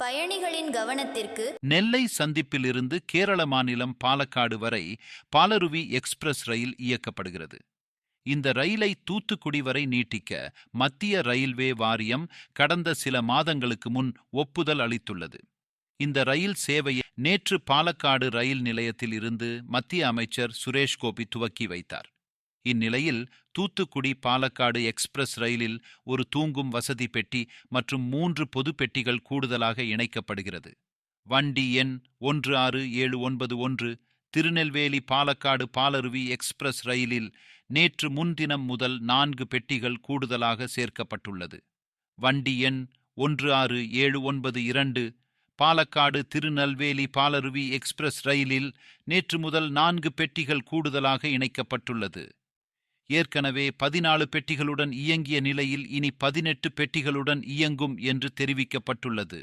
பயணிகளின் கவனத்திற்கு நெல்லை சந்திப்பிலிருந்து கேரள மாநிலம் பாலக்காடு வரை பாலருவி எக்ஸ்பிரஸ் ரயில் இயக்கப்படுகிறது. இந்த ரயிலை தூத்துக்குடி வரை நீட்டிக்க மத்திய ரயில்வே வாரியம் கடந்த சில மாதங்களுக்கு முன் ஒப்புதல் அளித்துள்ளது. இந்த ரயில் சேவையை நேற்று பாலக்காடு ரயில் நிலையத்தில் இருந்து மத்திய அமைச்சர் சுரேஷ் கோபி துவக்கி வைத்தார். இந்நிலையில் தூத்துக்குடி பாலக்காடு எக்ஸ்பிரஸ் ரயிலில் ஒரு தூங்கும் வசதி பெட்டி மற்றும் 3 பொது பெட்டிகள் கூடுதலாக இணைக்கப்படுகிறது. வண்டி எண் 16791 திருநெல்வேலி பாலக்காடு பாலருவி எக்ஸ்பிரஸ் ரயிலில் நேற்று முன்தினம் முதல் 4 பெட்டிகள் கூடுதலாக சேர்க்கப்பட்டுள்ளது. வண்டி எண் 16792 பாலக்காடு திருநெல்வேலி பாலருவி எக்ஸ்பிரஸ் ரயிலில் நேற்று முதல் 4 பெட்டிகள் கூடுதலாக இணைக்கப்பட்டுள்ளது. ஏற்கனவே 14 பெட்டிகளுடன் இயங்கிய நிலையில் இனி 18 பெட்டிகளுடன் இயங்கும் என்று தெரிவிக்கப்பட்டுள்ளது.